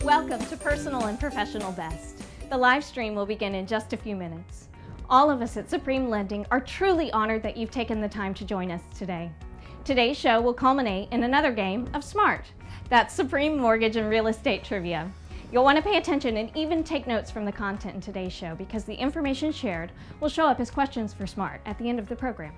Welcome to Personal and Professional Best. The live stream will begin in just a few minutes. All of us at Supreme Lending are truly honored that you've taken the time to join us today. Today's show will culminate in another game of S.M.A.R.T. That's Supreme Mortgage and Real Estate Trivia. You'll want to pay attention and even take notes from the content in today's show because the information shared will show up as questions for S.M.A.R.T. at the end of the program.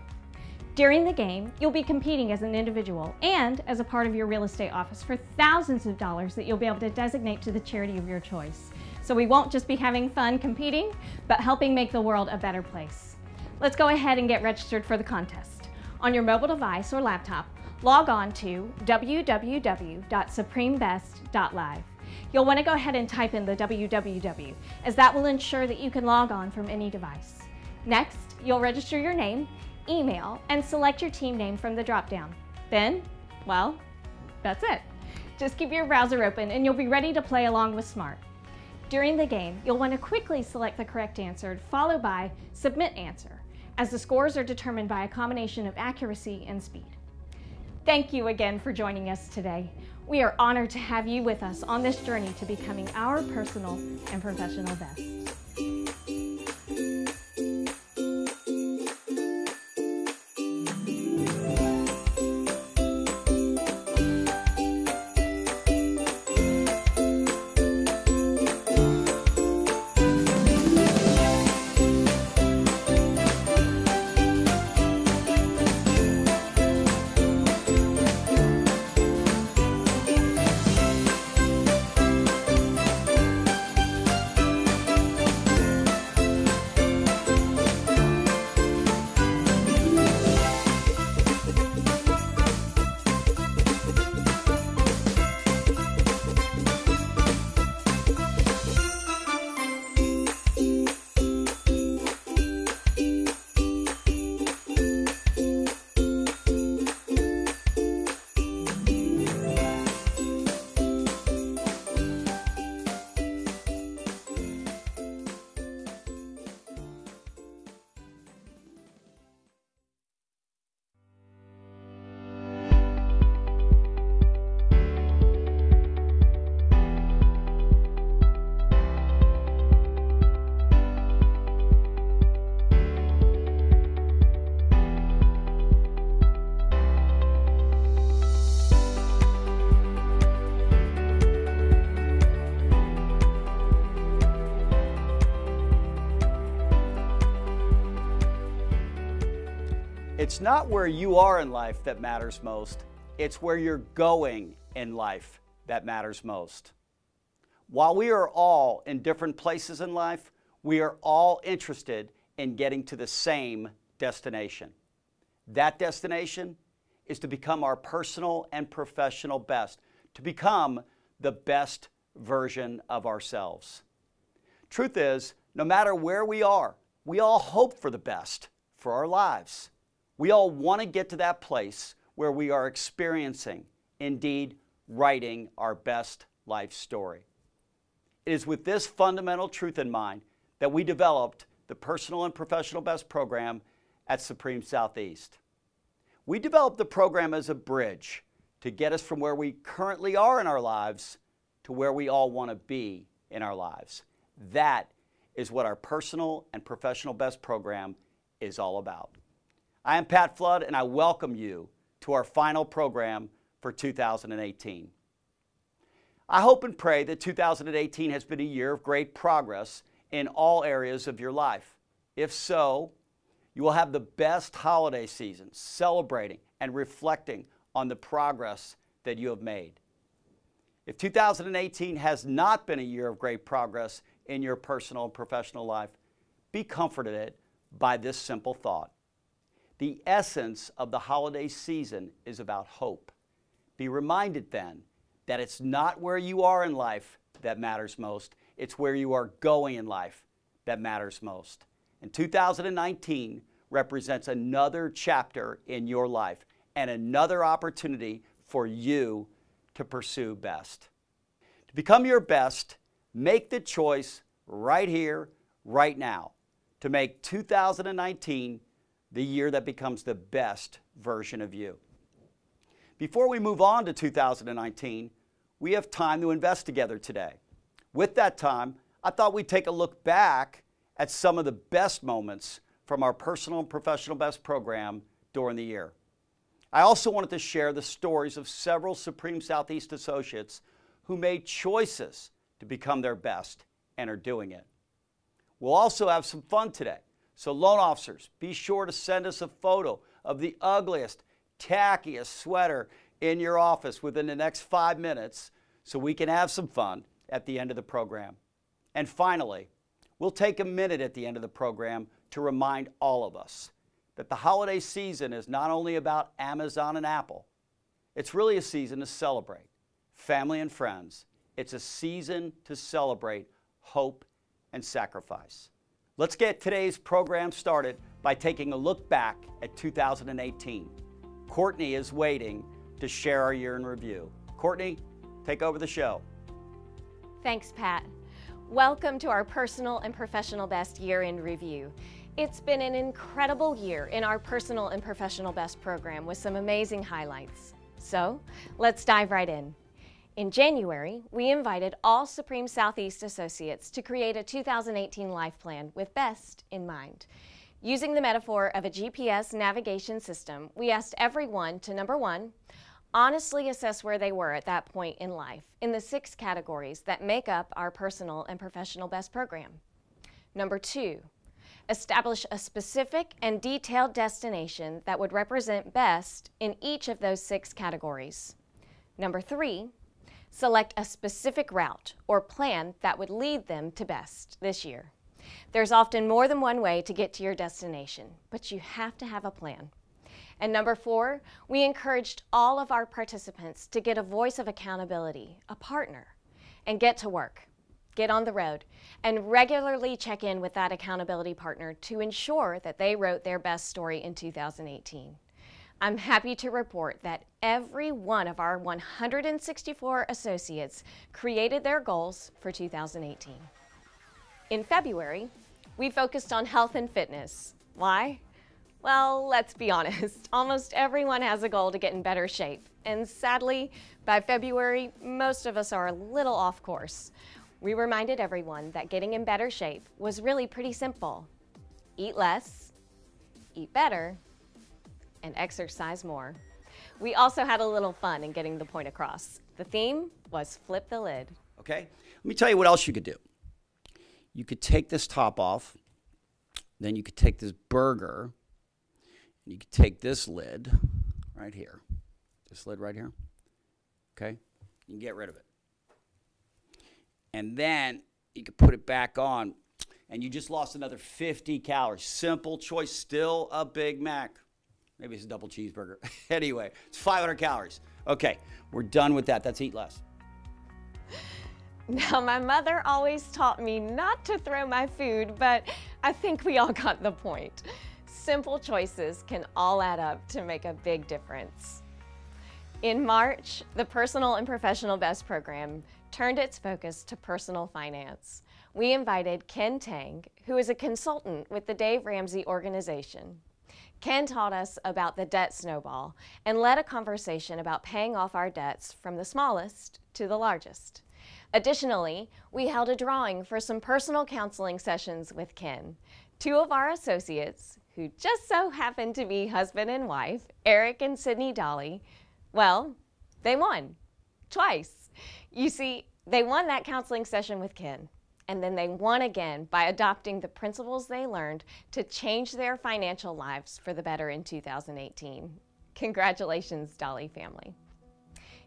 During the game, you'll be competing as an individual and as a part of your real estate office for thousands of dollars that you'll be able to designate to the charity of your choice. So we won't just be having fun competing, but helping make the world a better place. Let's go ahead and get registered for the contest. On your mobile device or laptop, log on to www.supremebest.live. You'll want to go ahead and type in the www, as that will ensure that you can log on from any device. Next, you'll register your name, email, and select your team name from the drop-down. Then, well, that's it. Just keep your browser open and you'll be ready to play along with S.M.A.R.T. During the game, you'll want to quickly select the correct answer, followed by Submit Answer, as the scores are determined by a combination of accuracy and speed. Thank you again for joining us today. We are honored to have you with us on this journey to becoming our personal and professional best. It's not where you are in life that matters most. It's where you're going in life that matters most. While we are all in different places in life, we are all interested in getting to the same destination. That destination is to become our personal and professional best, to become the best version of ourselves. Truth is, no matter where we are, we all hope for the best for our lives. We all want to get to that place where we are experiencing, indeed, writing our best life story. It is with this fundamental truth in mind that we developed the Personal and Professional Best program at Supreme Southeast. We developed the program as a bridge to get us from where we currently are in our lives to where we all want to be in our lives. That is what our Personal and Professional Best program is all about. I am Pat Flood, and I welcome you to our final program for 2018. I hope and pray that 2018 has been a year of great progress in all areas of your life. If so, you will have the best holiday season celebrating and reflecting on the progress that you have made. If 2018 has not been a year of great progress in your personal and professional life, be comforted by this simple thought. The essence of the holiday season is about hope. Be reminded then that it's not where you are in life that matters most, it's where you are going in life that matters most. And 2019 represents another chapter in your life and another opportunity for you to pursue best. To become your best, make the choice right here, right now, to make 2019 the year that becomes the best version of you. Before we move on to 2019, we have time to invest together today. With that time, I thought we'd take a look back at some of the best moments from our Personal and Professional Best program during the year. I also wanted to share the stories of several Supreme Southeast associates who made choices to become their best and are doing it. We'll also have some fun today. So loan officers, be sure to send us a photo of the ugliest, tackiest sweater in your office within the next 5 minutes so we can have some fun at the end of the program. And finally, we'll take a minute at the end of the program to remind all of us that the holiday season is not only about Amazon and Apple, it's really a season to celebrate family and friends. It's a season to celebrate hope and sacrifice. Let's get today's program started by taking a look back at 2018. Courtney is waiting to share our year in review. Courtney, take over the show. Thanks, Pat. Welcome to our Personal and Professional Best Year in Review. It's been an incredible year in our Personal and Professional Best program with some amazing highlights. So, let's dive right in. In January, we invited all Supreme Southeast associates to create a 2018 life plan with BEST in mind. Using the metaphor of a GPS navigation system, we asked everyone to, number one, honestly assess where they were at that point in life in the 6 categories that make up our Personal and Professional Best program. Number two, establish a specific and detailed destination that would represent BEST in each of those 6 categories. Number three, select a specific route or plan that would lead them to BEST this year. There's often more than one way to get to your destination, but you have to have a plan. And number four, we encouraged all of our participants to get a voice of accountability, a partner, and get to work, get on the road, and regularly check in with that accountability partner to ensure that they wrote their best story in 2018. I'm happy to report that every one of our 164 associates created their goals for 2018. In February, we focused on health and fitness. Why? Well, let's be honest, almost everyone has a goal to get in better shape. And sadly, by February, most of us are a little off course. We reminded everyone that getting in better shape was really pretty simple. Eat less, eat better, and exercise more. We also had a little fun in getting the point across. The theme was flip the lid. Okay, let me tell you what else you could do. You could take this top off, then you could take this burger, and you could take this lid right here, this lid right here, okay? You can get rid of it. And then you could put it back on, and you just lost another 50 calories. Simple choice, still a Big Mac. Maybe it's a double cheeseburger. Anyway, it's 500 calories. Okay, we're done with that. That's eat less. Now, my mother always taught me not to throw my food, but I think we all got the point. Simple choices can all add up to make a big difference. In March, the Personal and Professional Best program turned its focus to personal finance. We invited Ken Tang, who is a consultant with the Dave Ramsey organization. Ken taught us about the debt snowball and led a conversation about paying off our debts from the smallest to the largest. Additionally, we held a drawing for some personal counseling sessions with Ken. 2 of our associates, who just so happened to be husband and wife, Eric and Sydney Dolly, well, they won twice. You see, they won that counseling session with Ken, and then they won again by adopting the principles they learned to change their financial lives for the better in 2018. Congratulations, Dolly family.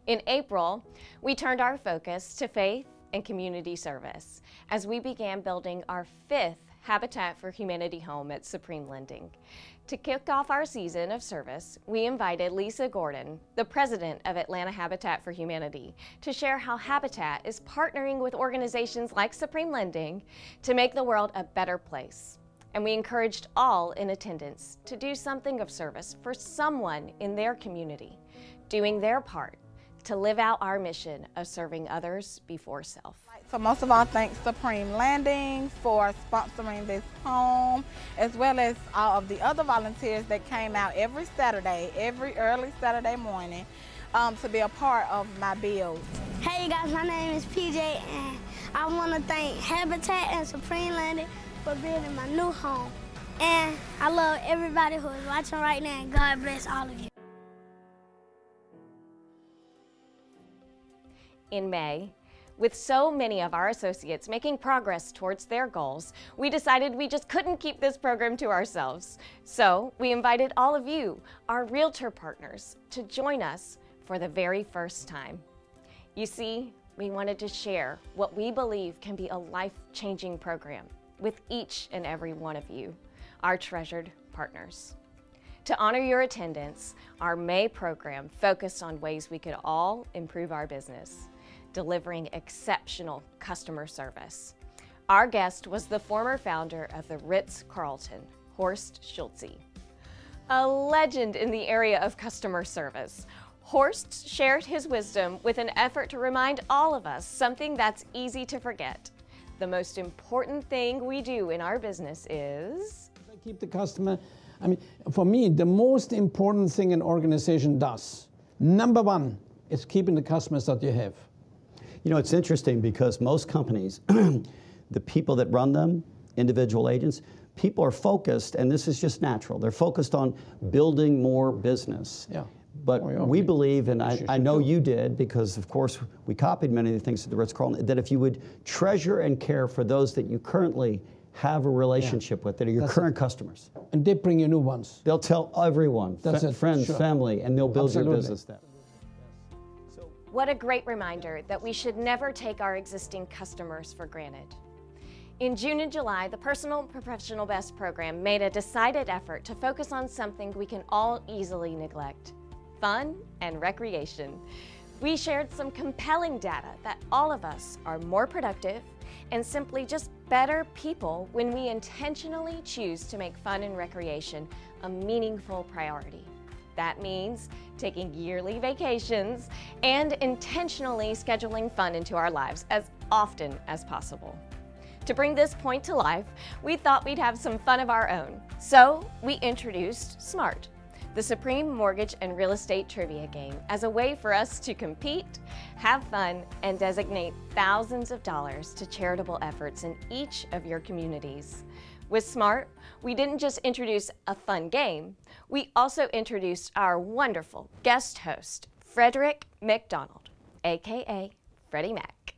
In April, we turned our focus to faith and community service as we began building our 5th Habitat for Humanity home at Supreme Lending. To kick off our season of service, we invited Lisa Gordon, the president of Atlanta Habitat for Humanity, to share how Habitat is partnering with organizations like Supreme Lending to make the world a better place. And we encouraged all in attendance to do something of service for someone in their community, doing their part to live out our mission of serving others before self. So most of all, thanks Supreme Lending for sponsoring this home, as well as all of the other volunteers that came out every Saturday, every early Saturday morning to be a part of my build. Hey guys, my name is PJ, and I want to thank Habitat and Supreme Landing for building my new home. And I love everybody who is watching right now, and God bless all of you. In May, with so many of our associates making progress towards their goals, we decided we just couldn't keep this program to ourselves. So we invited all of you, our realtor partners, to join us for the very first time. You see, we wanted to share what we believe can be a life-changing program with each and every one of you, our treasured partners. To honor your attendance, our May program focused on ways we could all improve our business, delivering exceptional customer service. Our guest was the former founder of the Ritz-Carlton, Horst Schulze, a legend in the area of customer service. Horst shared his wisdom with an effort to remind all of us something that's easy to forget. The most important thing we do in our business is keep the customer. I mean, for me, the most important thing an organization does, number one, is keeping the customers that you have. You know, it's interesting because most companies, the people that run them, individual agents, people are focused, and this is just natural, they're focused on building more business. Yeah. But we believe, and I know you did, because of course we copied many of the things at the Ritz-Carlton, that if you would treasure and care for those that you currently have a relationship with, that are your current customers. And they bring you new ones. They'll tell everyone, friends, family, and they'll build your business then. What a great reminder that we should never take our existing customers for granted. In June and July, the Personal and Professional Best program made a decided effort to focus on something we can all easily neglect: fun and recreation. We shared some compelling data that all of us are more productive and simply just better people when we intentionally choose to make fun and recreation a meaningful priority. That means taking yearly vacations and intentionally scheduling fun into our lives as often as possible. To bring this point to life, we thought we'd have some fun of our own. So we introduced S.M.A.R.T, the Supreme Mortgage and Real Estate Trivia Game, as a way for us to compete, have fun, and designate thousands of dollars to charitable efforts in each of your communities. With S.M.A.R.T, we didn't just introduce a fun game, we also introduced our wonderful guest host, Frederick McDonald, aka Freddie Mac.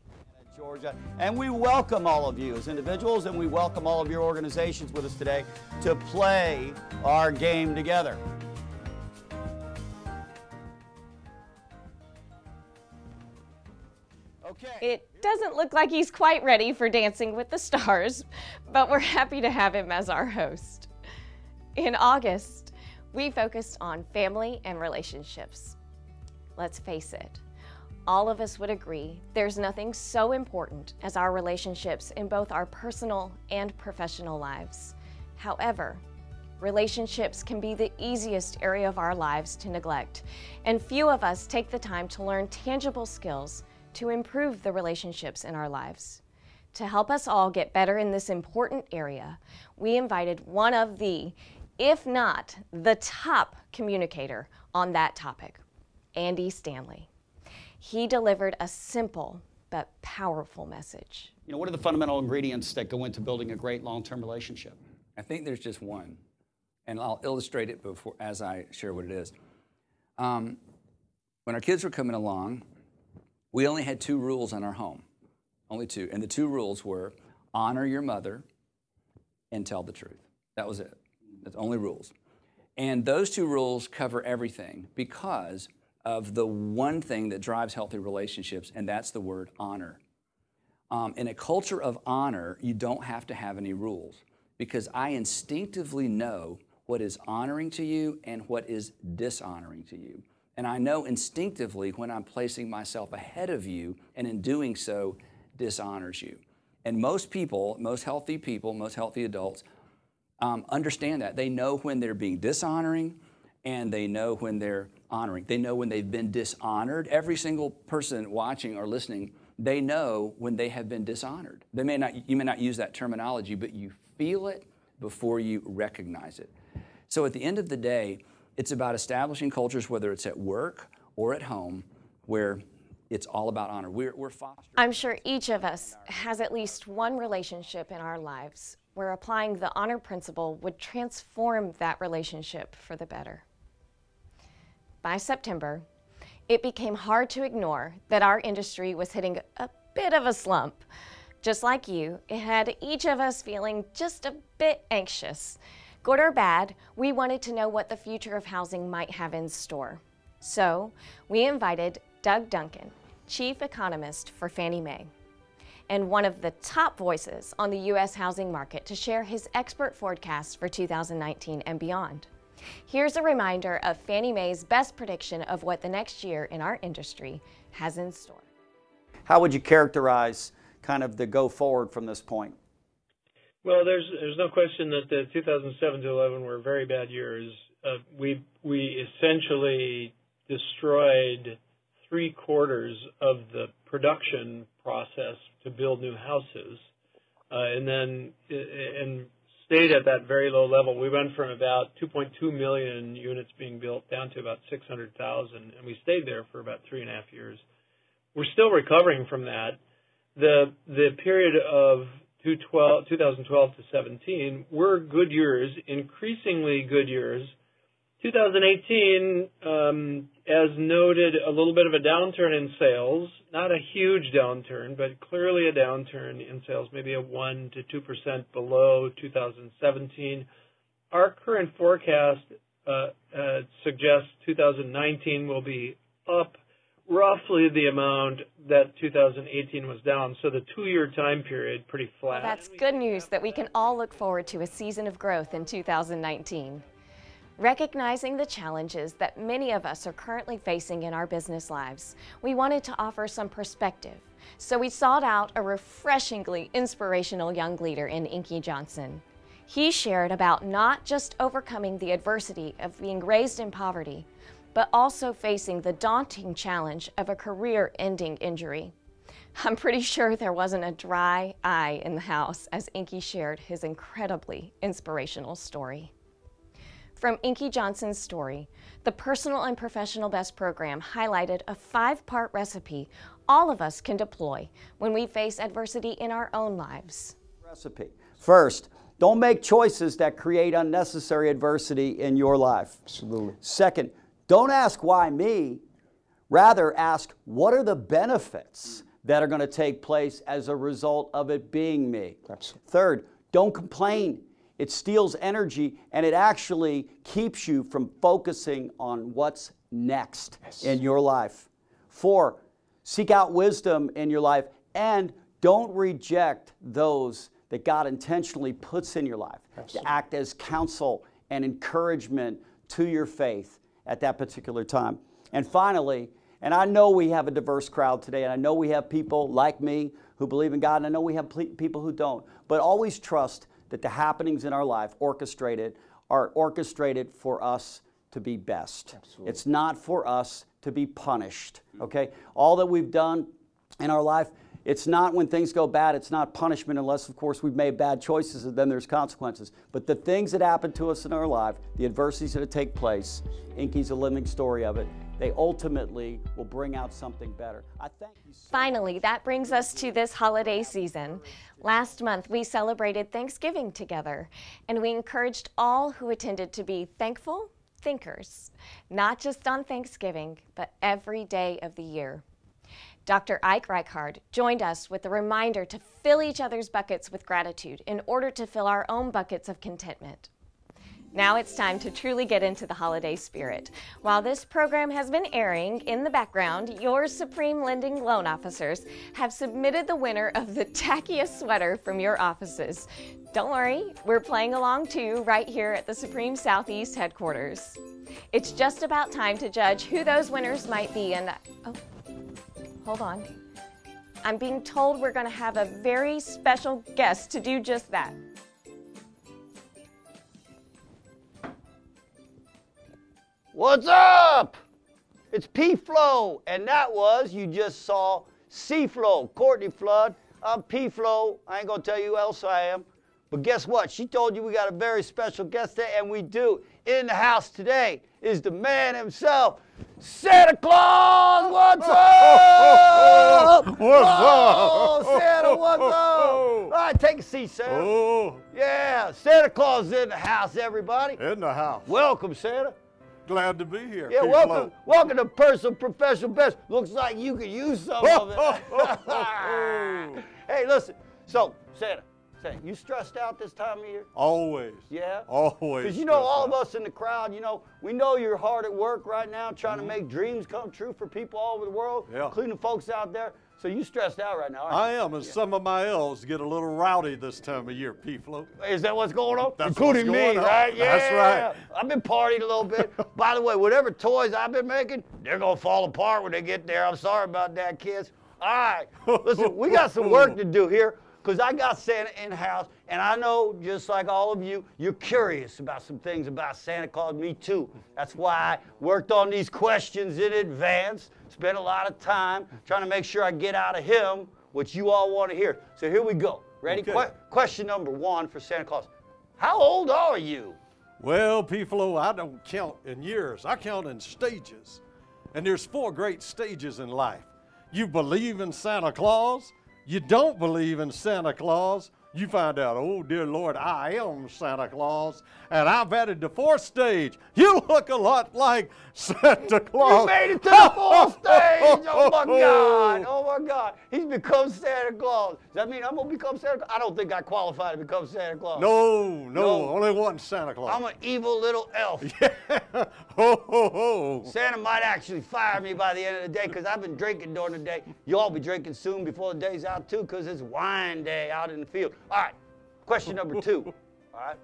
Georgia. And we welcome all of you as individuals, and we welcome all of your organizations with us today to play our game together. Okay. It doesn't look like he's quite ready for Dancing with the Stars, but we're happy to have him as our host. In August, we focused on family and relationships. Let's face it, all of us would agree there's nothing so important as our relationships in both our personal and professional lives. However, relationships can be the easiest area of our lives to neglect, and few of us take the time to learn tangible skills to improve the relationships in our lives. To help us all get better in this important area, we invited one of the, if not the top communicator on that topic, Andy Stanley. He delivered a simple but powerful message. You know, what are the fundamental ingredients that go into building a great long-term relationship? I think there's just one, and I'll illustrate it before as I share what it is. When our kids were coming along, we only had 2 rules in our home, only 2. And the 2 rules were honor your mother and tell the truth. That was it. That's only rules. And those 2 rules cover everything because of the one thing that drives healthy relationships, and that's the word honor. In a culture of honor, you don't have to have any rules because I instinctively know what is honoring to you and what is dishonoring to you. And I know instinctively when I'm placing myself ahead of you, and in doing so, dishonors you. And most people, most healthy adults, understand that. They know when they're being dishonoring, and they know when they're honoring. They know when they've been dishonored. Every single person watching or listening, they know when they have been dishonored. You may not use that terminology, but you feel it before you recognize it. So at the end of the day, it's about establishing cultures, whether it's at work or at home where it's all about honor. We're fostering. I'm sure each of us has at least one relationship in our lives where applying the honor principle would transform that relationship for the better. By September, it became hard to ignore that our industry was hitting a bit of a slump. Just like you, it had each of us feeling just a bit anxious. Good or bad, we wanted to know what the future of housing might have in store. So, we invited Doug Duncan, Chief Economist for Fannie Mae, and one of the top voices on the U.S. housing market to share his expert forecast for 2019 and beyond. Here's a reminder of Fannie Mae's best prediction of what the next year in our industry has in store. How would you characterize kind of the go forward from this point? Well, there's no question that the 2007 to 11 were very bad years. We essentially destroyed 3/4 of the production process to build new houses, and stayed at that very low level. We went from about 2.2 million units being built down to about 600,000, and we stayed there for about 3.5 years. We're still recovering from that. The period of 2012 to 17 were good years, increasingly good years. 2018, as noted, a little bit of a downturn in sales, not a huge downturn, but clearly a downturn in sales, maybe a 1% to 2% below 2017. Our current forecast suggests 2019 will be up roughly the amount that 2018 was down. So the 2-year time period, pretty flat. Well, that's good news that we can all look forward to a season of growth in 2019. Recognizing the challenges that many of us are currently facing in our business lives, we wanted to offer some perspective. So we sought out a refreshingly inspirational young leader in Inky Johnson. He shared about not just overcoming the adversity of being raised in poverty, but also facing the daunting challenge of a career-ending injury. I'm pretty sure there wasn't a dry eye in the house as Inky shared his incredibly inspirational story. From Inky Johnson's story, the Personal and Professional Best program highlighted a 5-part recipe all of us can deploy when we face adversity in our own lives. Recipe. First, don't make choices that create unnecessary adversity in your life. Absolutely. Second, don't ask why me, rather ask what are the benefits that are going to take place as a result of it being me. Absolutely. Third, don't complain. It steals energy and it actually keeps you from focusing on what's next in your life. 4, seek out wisdom in your life and don't reject those that God intentionally puts in your life to act as counsel and encouragement to your faith at that particular time. And finally, and I know we have a diverse crowd today, and I know we have people like me who believe in God, and I know we have people who don't, but always trust that the happenings in our life are orchestrated for us to be best. Absolutely. It's not for us to be punished, okay? All that we've done in our life, it's not when things go bad, it's not punishment unless, of course, we've made bad choices and then there's consequences. But the things that happen to us in our life, the adversities that take place, Inky's a living story of it, they ultimately will bring out something better. I thank you so Finally, that brings us to this holiday season. Last month, we celebrated Thanksgiving together, and we encouraged all who attended to be thankful thinkers, not just on Thanksgiving, but every day of the year. Dr. Ike Reichard joined us with a reminder to fill each other's buckets with gratitude in order to fill our own buckets of contentment. Now it's time to truly get into the holiday spirit. While this program has been airing, in the background, your Supreme Lending loan officers have submitted the winner of the tackiest sweater from your offices. Don't worry, we're playing along too right here at the Supreme Southeast headquarters. It's just about time to judge who those winners might be, and hold on. I'm being told we're going to have a very special guest to do just that. What's up? It's P-Flow, and that was, you just saw C-Flow, Courtney Flood. I'm P-Flow. I ain't gonna tell you who else I am. But guess what? She told you we got a very special guest today, and we do. In the house today is the man himself, Santa Claus, what's up? What's Oh, up? Santa, what's up? All right, take a seat, Santa. Oh, Yeah, Santa Claus is in the house, everybody. in the house. Welcome, Santa. Glad to be here. Yeah, P-Flow. welcome to Personal Professional Best. Looks like you could use some of it. Hey, listen. So, Santa, you stressed out this time of year? Always. Yeah? Always. Because you know, all of stressed us in the crowd, you know, we know you're hard at work right now trying to make dreams come true for people all over the world, Yeah. including the folks out there. So you stressed out right now, out. aren't I am, and some of my elves get a little rowdy this time of year, P-Flow. you? Is that what's going on? That's Including what's me, going on. right? Yeah. That's right. I've been partying a little bit. By the way, whatever toys I've been making, they're going to fall apart when they get there. I'm sorry about that, kids. All right. Listen, we got some work to do here, because I got Santa in-house, and I know, just like all of you, you're curious about some things about Santa Claus. Me too. That's why I worked on these questions in advance, spent a lot of time trying to make sure I get out of him what you all want to hear. So here we go. Ready? Okay. Question number 1 for Santa Claus. How old are you? Well, P-Flow, I don't count in years. I count in stages. And there's 4 great stages in life. You believe in Santa Claus. You don't believe in Santa Claus. You find out, oh, dear Lord, I am Santa Claus. And I've added the 4th stage. You look a lot like Santa Claus. You made it to the 4th stage. Oh, my God. Oh, my God. He's become Santa Claus. Does that mean I'm going to become Santa Claus? I don't think I qualify to become Santa Claus. No, only one Santa Claus. I'm an evil little elf. Ho, ho, ho. Santa might actually fire me by the end of the day because I've been drinking during the day. You'll all be drinking soon before the day's out, too, because it's wine day out in the field. All right, question number 2. All right.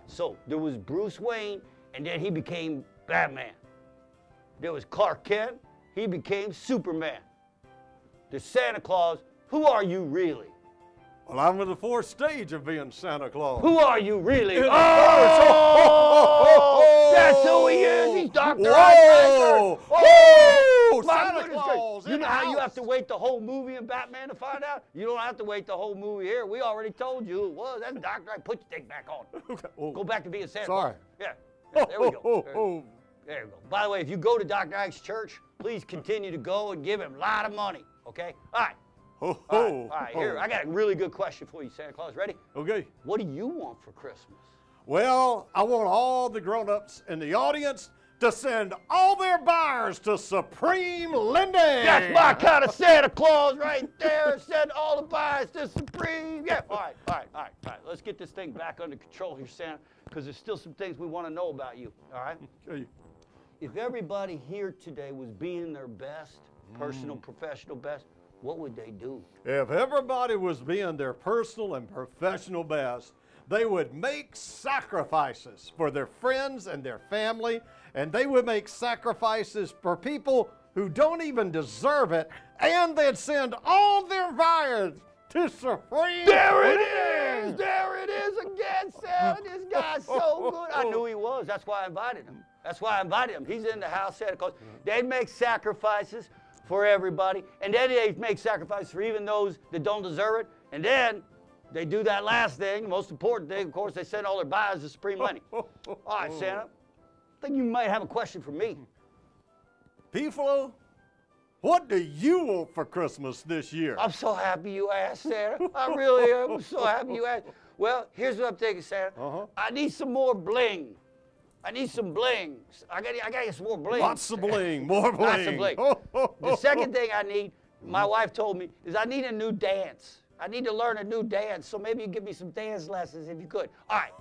So there was Bruce Wayne, and then he became Batman. There was Clark Kent. He became Superman. There's Santa Claus. Who are you really? Well, I'm in the 4th stage of being Santa Claus. Who are you really? Oh! That's who he is. He's Dr. Whoa! Oh, my Santa goodness Claus gracious. You in know the how you house. have to wait the whole movie in Batman to find out? You don't have to wait the whole movie here. We already told you who it was. That's Dr. Ike. Put your thing back on. Go back to being Santa Sorry. Claus. Yeah, there we go. Oh, There you go. By the way, if you go to Dr. Ike's church, please continue to go and give him a lot of money, okay? All right. All right, here, I got a really good question for you, Santa Claus. Ready? Okay. What do you want for Christmas? Well, I want all the grown-ups in the audience to send all their buyers to Supreme Lending. That's my kind of Santa Claus right there. Send all the buyers to Supreme. Yeah, all right. Let's get this thing back under control here, Santa, because there's still some things we want to know about you, all right? Okay. If everybody here today was being their best, personal, professional best, what would they do? If everybody was being their personal and professional best, they would make sacrifices for their friends and their family, and they would make sacrifices for people who don't even deserve it, and they'd send all their buyers to Supreme. There it is! There it is again, Santa. This guy's so good. I knew he was. That's why I invited him. He's in the house, Santa Claus. They'd make sacrifices for everybody, and then they make sacrifices for even those that don't deserve it, and then they do that last thing, the most important thing, of course, they send all their buyers to Supreme Lending. All right, Santa, I think you might have a question for me. P-Flow, what do you want for Christmas this year? I'm so happy you asked, Santa. I really am. I'm so happy you asked. Well, here's what I'm thinking, Santa. I need some more bling. I need some bling. I gotta get some more bling. Lots of bling, more bling. Lots of bling. The second thing I need, my wife told me, is I need a new dance. I need to learn a new dance, so maybe you give me some dance lessons if you could. All right.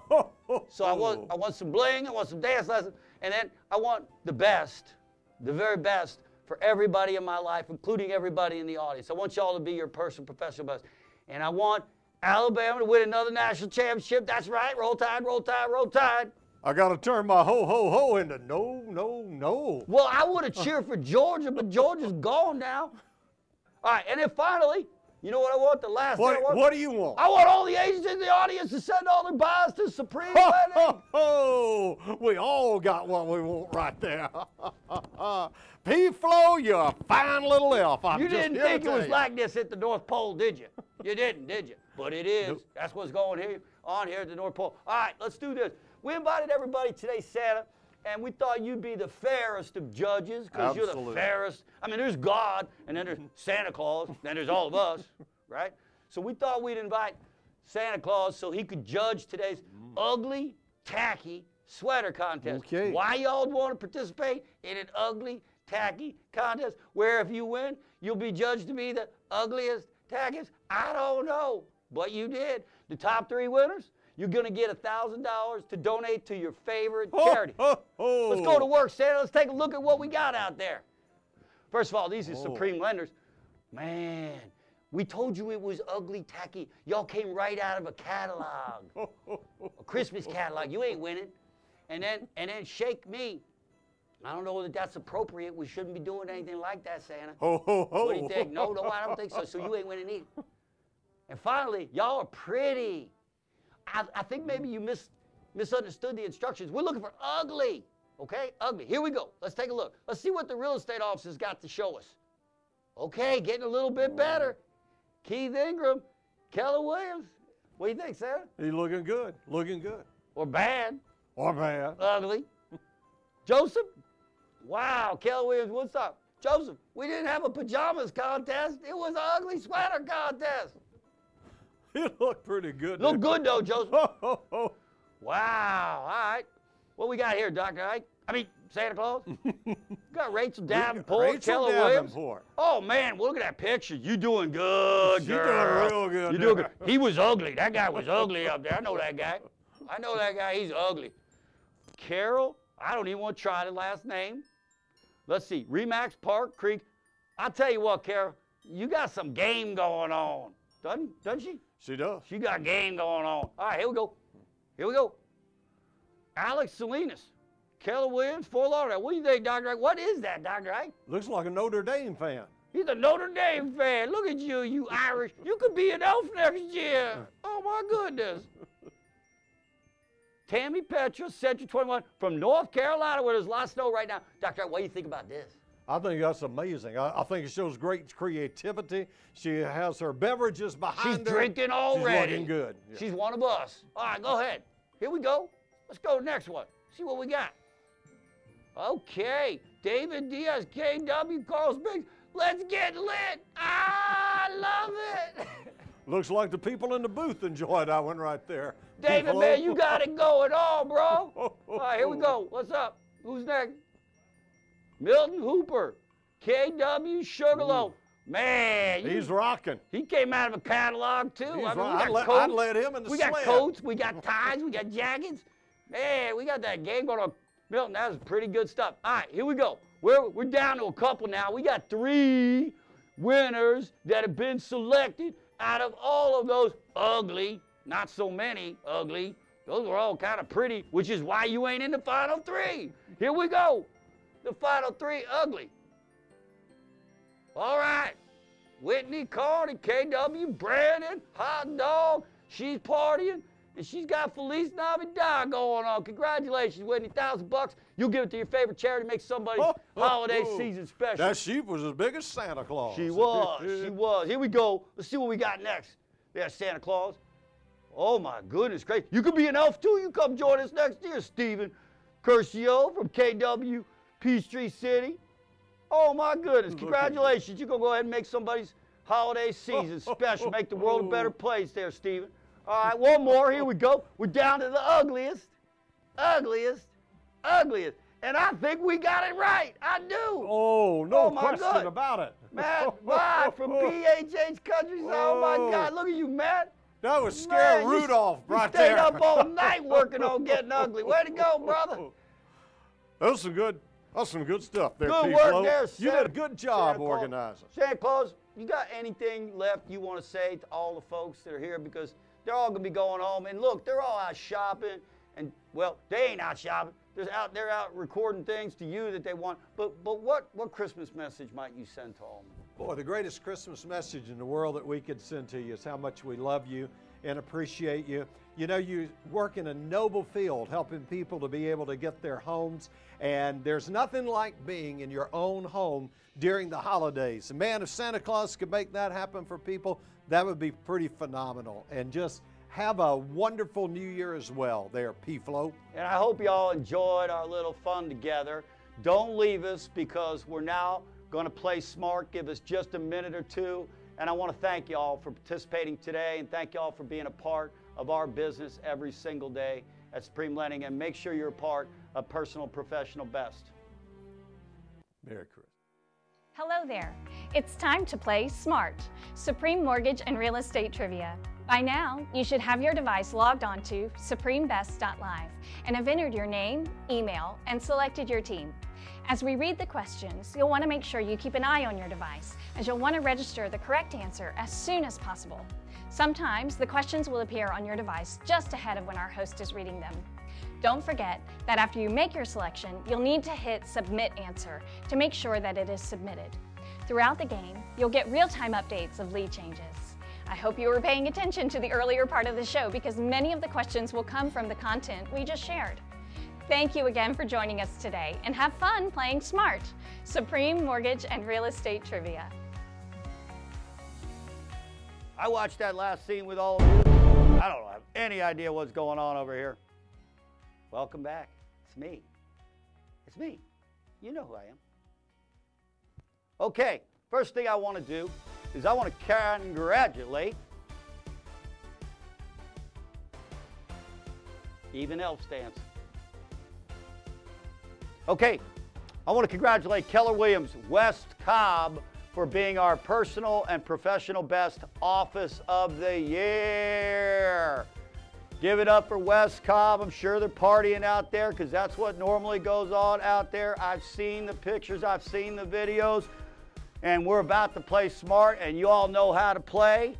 So I want some bling, I want some dance lessons, and then I want the best, the very best for everybody in my life, including everybody in the audience. I want y'all to be your personal professional best. And I want Alabama to win another national championship. That's right. Roll Tide, roll Tide, roll Tide. I got to turn my ho-ho-ho into no. Well, I would have cheered for Georgia, but Georgia's gone now. All right, and then finally, you know what I want? The last thing I want? What do you want? I want all the agents in the audience to send all their buyers to Supreme Lending. We all got what we want right there. P-Flow, you're a fine little elf. You didn't think it was like this at the North Pole, did you? You didn't, did you? But it is. Nope. That's what's going on here at the North Pole. All right, let's do this. We invited everybody today, Santa, And we thought you'd be the fairest of judges because you're the fairest. I mean, there's God, and then there's Santa Claus, then there's all of us, right? So we thought we'd invite Santa Claus so he could judge today's ugly, tacky sweater contest. Okay. Why y'all want to participate in an ugly, tacky contest where if you win, you'll be judged to be the ugliest, tackiest? I don't know, but you did. The top 3 winners, you're going to get $1,000 to donate to your favorite charity. Let's go to work, Santa. Let's take a look at what we got out there. First of all, these are Supreme Lenders. Man, we told you it was ugly, tacky. Y'all came right out of a catalog, a Christmas catalog. You ain't winning. And then Shake Me. I don't know whether that's appropriate. We shouldn't be doing anything like that, Santa. Ho, ho, ho. What do you think? No, I don't think so. So you ain't winning either. And finally, y'all are pretty. I think maybe you misunderstood the instructions. We're looking for ugly, okay? Ugly. Here we go. Let's take a look. Let's see what the real estate officer's got to show us. Okay, getting a little bit better. Keith Ingram, Keller Williams. What do you think, Santa? He's looking good. Looking good. Or bad. Or bad. Ugly. Joseph? Wow, Keller Williams, what's up? Joseph, we didn't have a pajamas contest. It was an ugly sweater contest. You look pretty good. Look good, though, Joseph. Wow, all right. What we got here, Dr. Ike? I mean, Santa Claus? We got Rachel Davenport, Keller Williams. Oh, man, look at that picture. You doing good, girl. She's doing real good. You doing good. He was ugly. That guy was ugly up there. I know that guy. I know that guy. He's ugly. Carol, I don't even want to try the last name. Let's see. Remax Park Creek. I'll tell you what, Carol. You got some game going on. Doesn't she? She does. She got game going on. All right, here we go. Here we go. Alex Salinas, Keller Williams, Fort Lauderdale. What do you think, Dr. Ike? What is that, Dr. Ike? Looks like a Notre Dame fan. He's a Notre Dame fan. Look at you, you Irish. You could be an elf next year. Oh, my goodness. Tammy Petra, Central 21, from North Carolina, where there's a lot of snow right now. Dr. Ike, what do you think about this? I think that's amazing. I think it shows great creativity. She has her beverages behind her. She's drinking already. She's looking good. Yeah. She's one of us. All right, go ahead. Here we go. Let's go to the next one. See what we got. Okay. David Diaz, KW, Carl Biggs. Let's get lit. I love it. Looks like the people in the booth enjoyed that one right there. David, man, you got it going on, bro. All right, here we go. What's up? Who's next? Milton Hooper, KW Sugarloaf. Man, he's rocking. He came out of a catalog too. I'd let him in the We got coats, we got ties, we got jackets. Man, we got that game going on. Milton, that was pretty good stuff. All right, here we go. We're down to a couple now. We got 3 winners that have been selected out of all of those ugly, not so many ugly. Those were all kind of pretty, which is why you ain't in the final 3. Here we go. The final 3 ugly. All right. Whitney Carney, KW, Brandon, Hot Dog. She's partying, and she's got Feliz Navidad going on. Congratulations, Whitney. $1,000. You'll give it to your favorite charity, make somebody's holiday season special. That sheep was as big as Santa Claus. She was. She was. Here we go. Let's see what we got next. There's Santa Claus. Oh, my goodness gracious. You could be an elf, too. You come join us next year, Stephen Curcio from KW. Peachtree City. Oh, my goodness. Congratulations. You're going to go ahead and make somebody's holiday season special. Make the world a better place there, Stephen. All right, one more. Here we go. We're down to the ugliest. And I think we got it right. I do. Oh, no question about it. Matt Rod from PHH Country. Oh, my God. Look at you, Matt. That was Scare Rudolph right there. You stayed up all night working on getting ugly. Way to go, brother. That was some good stuff there, Good work there, You did a good job organizing. Santa Claus, you got anything left you want to say to all the folks that are here? Because they're all going to be going home. And look, they're all out shopping. And, well, they ain't out shopping. They're out recording things to you that they want. But what Christmas message might you send to all of them? Boy, the greatest Christmas message in the world that we could send to you is how much we love you and appreciate you. You know, you work in a noble field, helping people to be able to get their homes, and there's nothing like being in your own home during the holidays. And man, if Santa Claus could make that happen for people, that would be pretty phenomenal. And just Have a wonderful New Year as well there, P-Flow. And I hope y'all enjoyed our little fun together. Don't leave us because we're now going to play smart. Give us just a minute or two. And I want to thank y'all for participating today and thank y'all for being a part of our business every single day at Supreme Lending. And make sure you're a part of Personal Professional Best. Merry Christmas. Hello there. It's time to play SMART, Supreme Mortgage and Real Estate Trivia. By now, you should have your device logged on to supremebest.live and have entered your name, email, and selected your team. As we read the questions, you'll want to make sure you keep an eye on your device, as you'll want to register the correct answer as soon as possible. Sometimes the questions will appear on your device just ahead of when our host is reading them. Don't forget that after you make your selection, you'll need to hit Submit Answer to make sure that it is submitted. Throughout the game, you'll get real-time updates of lead changes. I hope you were paying attention to the earlier part of the show because many of the questions will come from the content we just shared. Thank you again for joining us today and have fun playing SMART, Supreme Mortgage and Real Estate Trivia. I watched that last scene with all of you. I don't have any idea what's going on over here. Welcome back. It's me. It's me. You know who I am. Okay, first thing I want to do is I want to congratulate even elf stance. Okay, I want to congratulate Keller Williams West Cobb for being our Personal and Professional Best Office of the Year. Give it up for West Cobb. I'm sure they're partying out there because that's what normally goes on out there. I've seen the pictures, I've seen the videos, and we're about to play smart, and you all know how to play.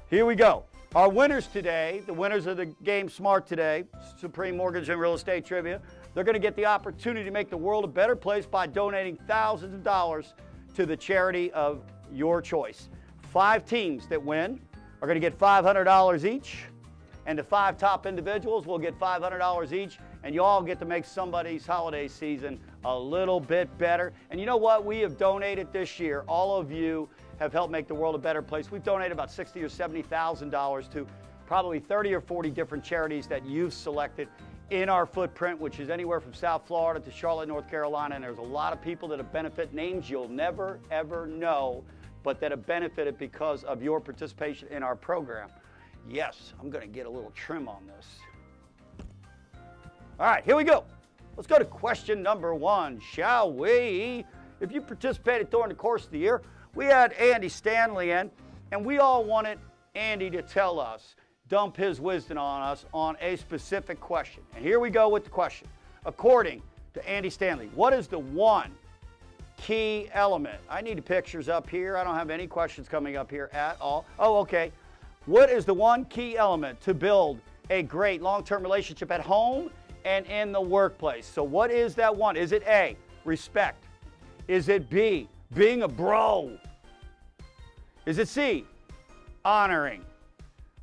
Here we go. Our winners today, the winners of the game Smart today, Supreme Mortgage and Real Estate Trivia, they're going to get the opportunity to make the world a better place by donating thousands of dollars to the charity of your choice. 5 teams that win are going to get $500 each, and the 5 top individuals will get $500 each, and you all get to make somebody's holiday season a little bit better. And you know what? We have donated this year. All of you have helped make the world a better place. We've donated about $60,000 or $70,000 to probably 30 or 40 different charities that you've selected in our footprint, which is anywhere from South Florida to Charlotte, North Carolina. And there's a lot of people that have benefited, names you'll never, ever know, but that have benefited because of your participation in our program. Yes, I'm going to get a little trim on this. All right, here we go. Let's go to question number 1, shall we? If you participated during the course of the year, we had Andy Stanley in, and we all wanted Andy to tell us, dump his wisdom on us on a specific question. And here we go with the question. According to Andy Stanley, what is the one key element? I need the pictures up here. I don't have any questions coming up here at all. Oh, okay. What is the one key element to build a great long-term relationship at home and in the workplace? So what is that one? Is it A, respect? Is it B, being a bro? Is it C, honoring?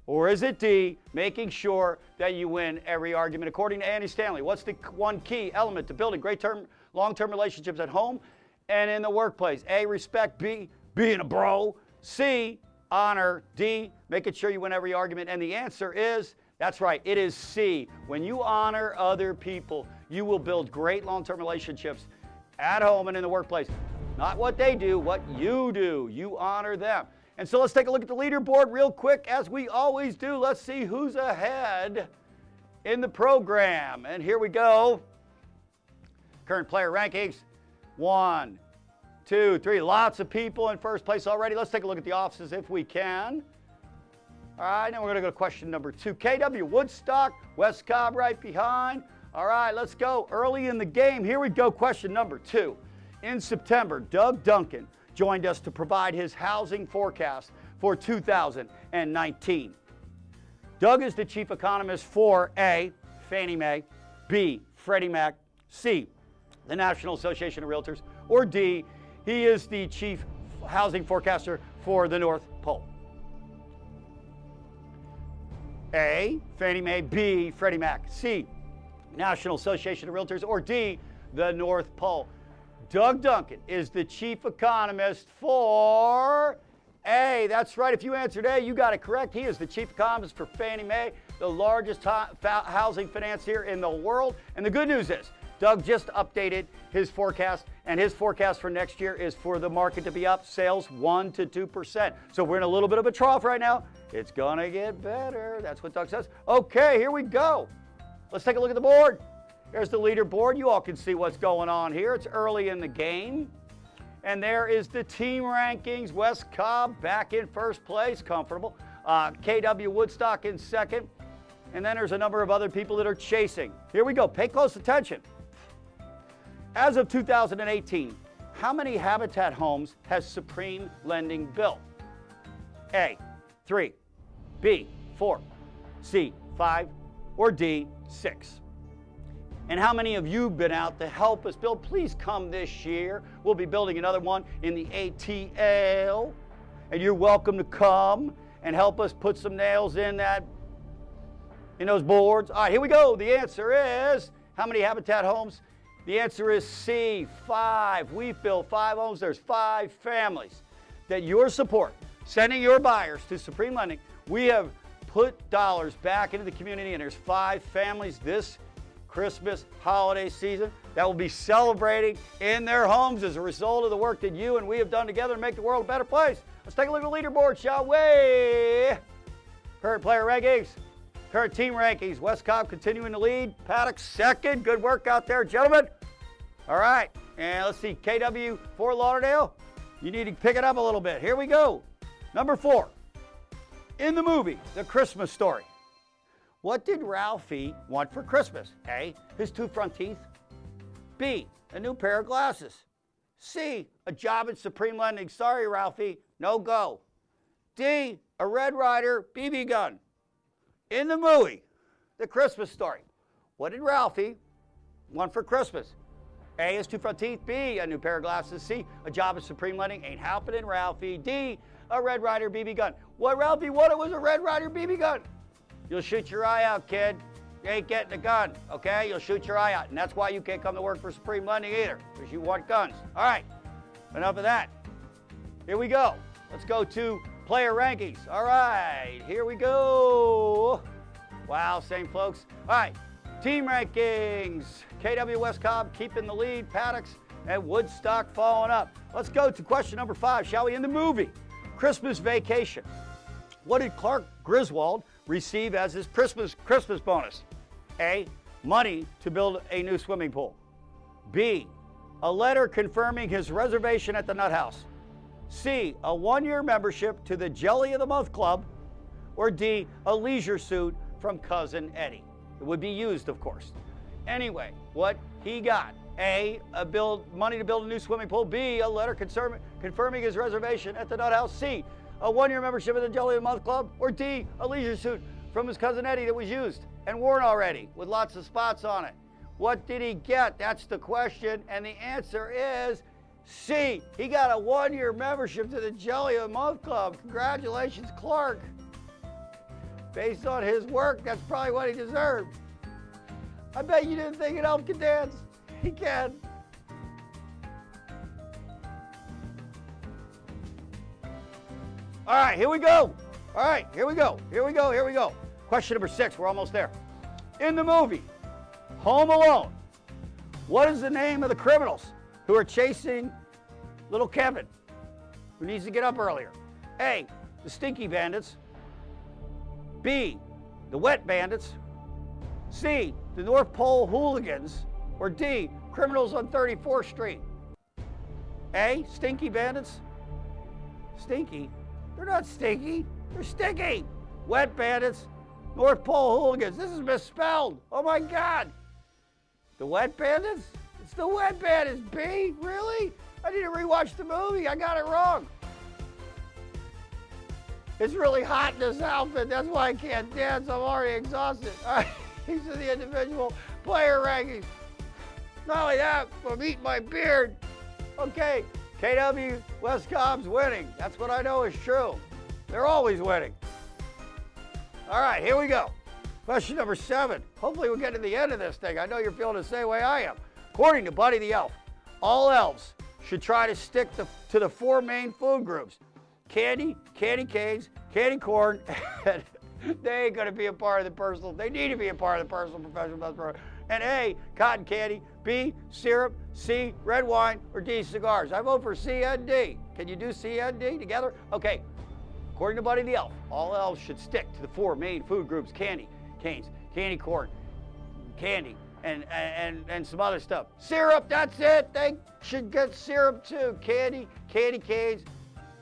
Or is it D, making sure that you win every argument? According to Andy Stanley, what's the one key element to building great long-term relationships at home and in the workplace? A, respect. B, being a bro. C, honor. D, making sure you win every argument. And the answer is, that's right, it is C. When you honor other people, you will build great long-term relationships at home and in the workplace. Not what they do, what you do. You honor them. And so let's take a look at the leaderboard real quick, as we always do. Let's see who's ahead in the program. And here we go. Current player rankings. 1, 2, 3. Lots of people in first place already. Let's take a look at the offices if we can. All right, now we're going to go to question number 2. KW Woodstock, West Cobb right behind. All right, let's go early in the game. Here we go, question number 2. In September, Doug Duncan joined us to provide his housing forecast for 2019. Doug is the chief economist for A, Fannie Mae, B, Freddie Mac, C, the National Association of Realtors, or D, he is the chief housing forecaster for the North Pole. A, Fannie Mae, B, Freddie Mac, C, National Association of Realtors, or D, the North Pole. Doug Duncan is the chief economist for A, that's right. If you answered A, you got it correct. He is the chief economist for Fannie Mae, the largest housing financier in the world. And the good news is, Doug just updated his forecast, and his forecast for next year is for the market to be up, sales 1 to 2%. So we're in a little bit of a trough right now. It's gonna get better. That's what Doug says. Okay, here we go. Let's take a look at the board. Here's the leaderboard. You all can see what's going on here. It's early in the game. And there is the team rankings. West Cobb back in first place, comfortable. KW Woodstock in second. And then there's a number of other people that are chasing. Here we go. Pay close attention. As of 2018, how many Habitat homes has Supreme Lending built? A, 3, B, 4, C, 5, or D, 6? And how many of you have been out to help us build? Please come this year. We'll be building another one in the ATL. And you're welcome to come and help us put some nails in those boards. All right, here we go. The answer is, how many Habitat homes? The answer is C, 5. We've built 5 homes. There's 5 families that your support, sending your buyers to Supreme Lending, we have put dollars back into the community, and there's 5 families this Christmas holiday season that will be celebrating in their homes as a result of the work that you and we have done together to make the world a better place. Let's take a look at the leaderboard, shall we? Current player rankings, current team rankings. West Cobb continuing to lead. Paddock second. Good work out there, gentlemen. All right, and let's see, KW Fort Lauderdale. You need to pick it up a little bit. Here we go. Number 4. In the movie, The Christmas Story, what did Ralphie want for Christmas? A, his 2 front teeth. B, a new pair of glasses. C, a job at Supreme Lending. Sorry, Ralphie, no go. D, a Red Ryder BB gun. In the movie, The Christmas Story, what did Ralphie want for Christmas? A, his 2 front teeth. B, a new pair of glasses. C, a job at Supreme Lending. Ain't happening, Ralphie. D, a Red Ryder BB gun. What Ralphie wanted was a Red Ryder BB gun. You'll shoot your eye out, kid. You ain't getting a gun, okay? You'll shoot your eye out. And that's why you can't come to work for Supreme Lending either, because you want guns. All right, enough of that. Here we go. Let's go to player rankings. All right, here we go. Wow, same folks. All right, team rankings. KW West Cobb keeping the lead. Paddocks and Woodstock following up. Let's go to question number 5, shall we? In the movie, Christmas Vacation, what did Clark Griswold receive as his Christmas bonus? A, money to build a new swimming pool. B, a letter confirming his reservation at the Nut House. C, a 1-year membership to the Jelly of the Month Club. Or D, a leisure suit from Cousin Eddie. It would be used, of course. Anyway, what he got: A, money to build a new swimming pool. B, a letter confirming his reservation at the Nut House. C, a 1-year membership of the Jelly of the Month Club. Or D, a leisure suit from his Cousin Eddie that was used and worn already with lots of spots on it. What did he get? That's the question, and the answer is C. He got a 1-year membership to the Jelly of the Month Club. Congratulations, Clark. Based on his work, that's probably what he deserved. I bet you didn't think an elf could dance. He can. All right, here we go. All right, here we go. Here we go. Here we go. Question number 6. We're almost there. In the movie Home Alone, what is the name of the criminals who are chasing little Kevin, who needs to get up earlier? A, the Stinky Bandits. B, the Wet Bandits. C, the North Pole Hooligans. Or D, criminals on 34th Street. A, Stinky Bandits. Stinky? They're not stinky. They're sticky. Wet Bandits. North Pole Hooligans. This is misspelled. Oh my God. The Wet Bandits? It's the Wet Bandits, B? Really? I need to rewatch the movie. I got it wrong. It's really hot in this outfit. That's why I can't dance. I'm already exhausted. All right, these are the individual player rankings. Not only that, I'm eating my beard. Okay, KW West Cobb's winning. That's what I know is true. They're always winning. All right, here we go. Question number 7. Hopefully we'll get to the end of this thing. I know you're feeling the same way I am. According to Buddy the Elf, all elves should try to stick to the 4 main food groups. candy canes, candy corn, and they ain't gonna be a part of the personal. They need to be a part of the personal professional best program. And A, cotton candy. B, syrup. C, red wine. Or D, cigars. I vote for C and D. Can you do C and D together? Okay. According to Buddy the Elf, all elves should stick to the 4 main food groups: candy canes, candy corn, candy, and some other stuff. Syrup, that's it. They should get syrup too. Candy canes,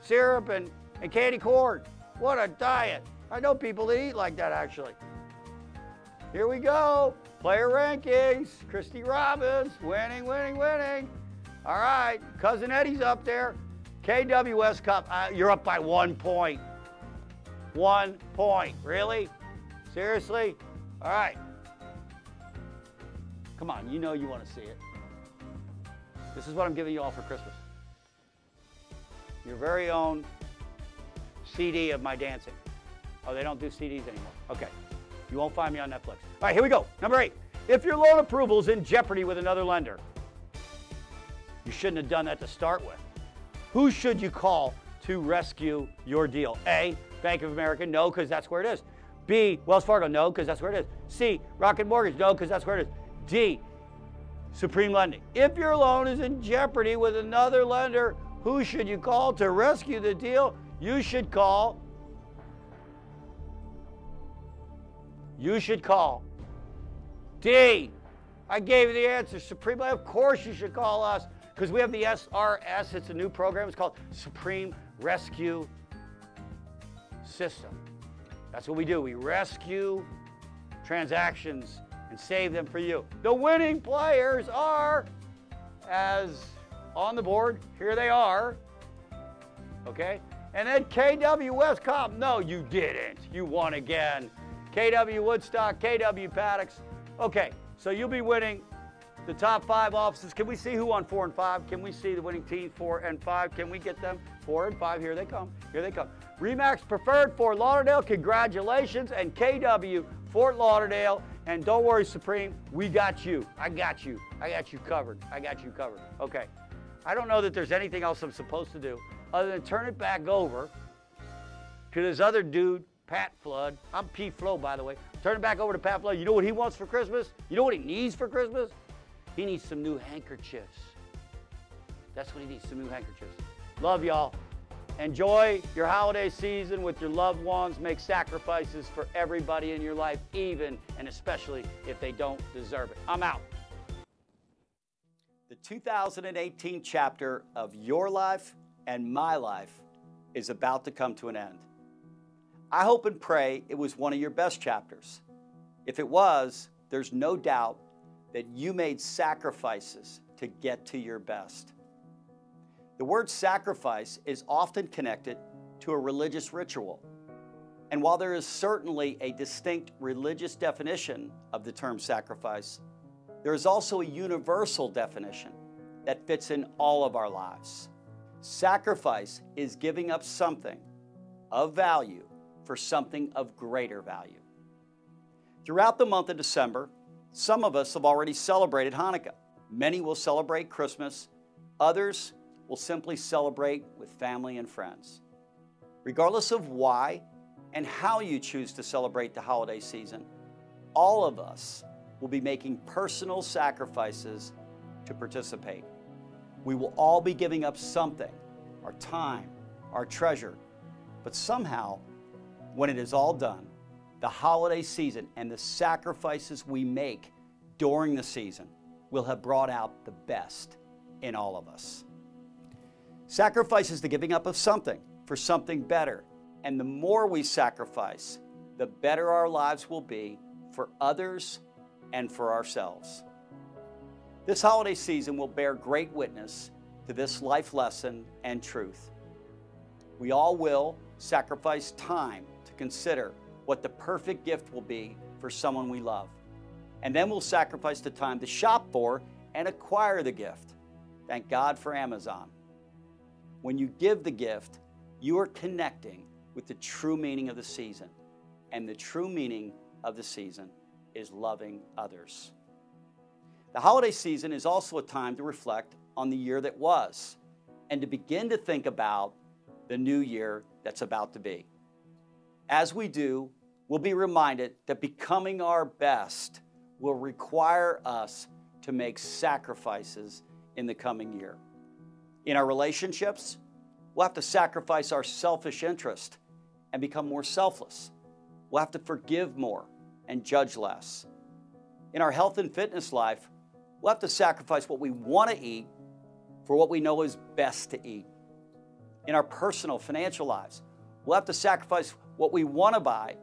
syrup, and candy corn. What a diet. I know people that eat like that, actually. Here we go. Player rankings. Christy Robbins, winning. All right, Cousin Eddie's up there. KWS Cup, you're up by 1 point. 1 point, really? Seriously? All right. Come on, you know you want to see it. This is what I'm giving you all for Christmas. Your very own CD of my dancing. Oh, they don't do CDs anymore. Okay. You won't find me on Netflix. All right, here we go. Number 8. If your loan approval is in jeopardy with another lender, you shouldn't have done that to start with. Who should you call to rescue your deal? A, Bank of America, no, because that's where it is. B, Wells Fargo, no, because that's where it is. C, Rocket Mortgage, no, because that's where it is. D, Supreme Lending. If your loan is in jeopardy with another lender, who should you call to rescue the deal? You should call D. I gave you the answer. Supreme Lending. Of course you should call us, because we have the SRS. It's a new program. It's called Supreme Rescue System. That's what we do. We rescue transactions and save them for you. The winning players are, as on the board, here they are. Okay? And then KWS Comp. No, you didn't. You won again. KW Woodstock, KW Paddocks. Okay, so you'll be winning the top 5 offices. Can we see who won 4 and 5? Can we see the winning team 4 and 5? Can we get them 4 and 5? Here they come. Here they come. Remax Preferred Fort Lauderdale, congratulations. And KW Fort Lauderdale. And don't worry, Supreme, we got you. I got you. I got you covered. I got you covered. Okay. I don't know that there's anything else I'm supposed to do other than turn it back over to this other dude, Pat Flood. I'm P. Flo, by the way. Turn it back over to Pat Flood. You know what he wants for Christmas? You know what he needs for Christmas? He needs some new handkerchiefs. That's what he needs, some new handkerchiefs. Love y'all. Enjoy your holiday season with your loved ones. Make sacrifices for everybody in your life, even and especially if they don't deserve it. I'm out. The 2018 chapter of your life and my life is about to come to an end. I hope and pray it was one of your best chapters. If it was, there's no doubt that you made sacrifices to get to your best. The word sacrifice is often connected to a religious ritual. And while there is certainly a distinct religious definition of the term sacrifice, there is also a universal definition that fits in all of our lives. Sacrifice is giving up something of value for something of greater value. Throughout the month of December, some of us have already celebrated Hanukkah. Many will celebrate Christmas. Others will simply celebrate with family and friends. Regardless of why and how you choose to celebrate the holiday season, all of us will be making personal sacrifices to participate. We will all be giving up something, our time, our treasure, but somehow, when it is all done, the holiday season and the sacrifices we make during the season will have brought out the best in all of us. Sacrifice is the giving up of something for something better. And the more we sacrifice, the better our lives will be for others and for ourselves. This holiday season will bear great witness to this life lesson and truth. We all will sacrifice time to consider what the perfect gift will be for someone we love. And then we'll sacrifice the time to shop for and acquire the gift. Thank God for Amazon. When you give the gift, you are connecting with the true meaning of the season. And the true meaning of the season is loving others. The holiday season is also a time to reflect on the year that was and to begin to think about the new year that's about to be. As we do, we'll be reminded that becoming our best will require us to make sacrifices in the coming year. In our relationships, we'll have to sacrifice our selfish interest and become more selfless. We'll have to forgive more and judge less. In our health and fitness life, we'll have to sacrifice what we want to eat for what we know is best to eat. In our personal financial lives, we'll have to sacrifice what we want to buy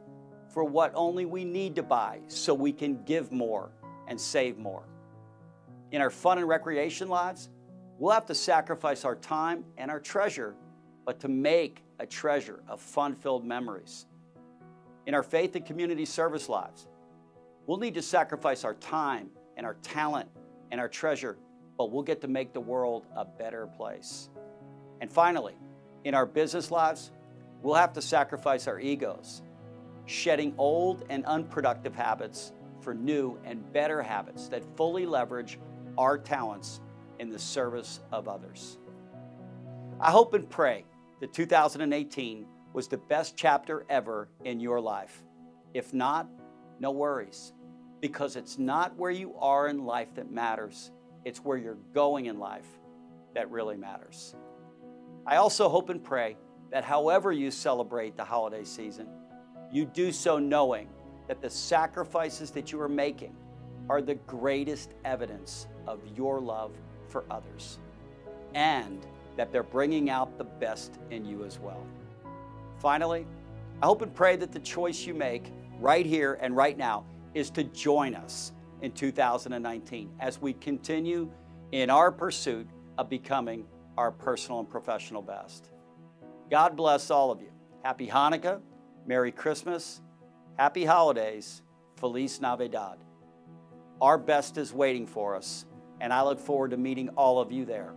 for what only we need to buy so we can give more and save more. In our fun and recreation lives, we'll have to sacrifice our time and our treasure, but to make a treasure of fun-filled memories. In our faith and community service lives, we'll need to sacrifice our time and our talent and our treasure, but we'll get to make the world a better place. And finally, in our business lives, we'll have to sacrifice our egos, shedding old and unproductive habits for new and better habits that fully leverage our talents in the service of others. I hope and pray that 2018 was the best chapter ever in your life. If not, no worries, because it's not where you are in life that matters. It's where you're going in life that really matters. I also hope and pray that however you celebrate the holiday season, you do so knowing that the sacrifices that you are making are the greatest evidence of your love for others, and that they're bringing out the best in you as well. Finally, I hope and pray that the choice you make right here and right now is to join us in 2019 as we continue in our pursuit of becoming our personal and professional best. God bless all of you. Happy Hanukkah, Merry Christmas, Happy Holidays, Feliz Navidad. Our best is waiting for us, and I look forward to meeting all of you there.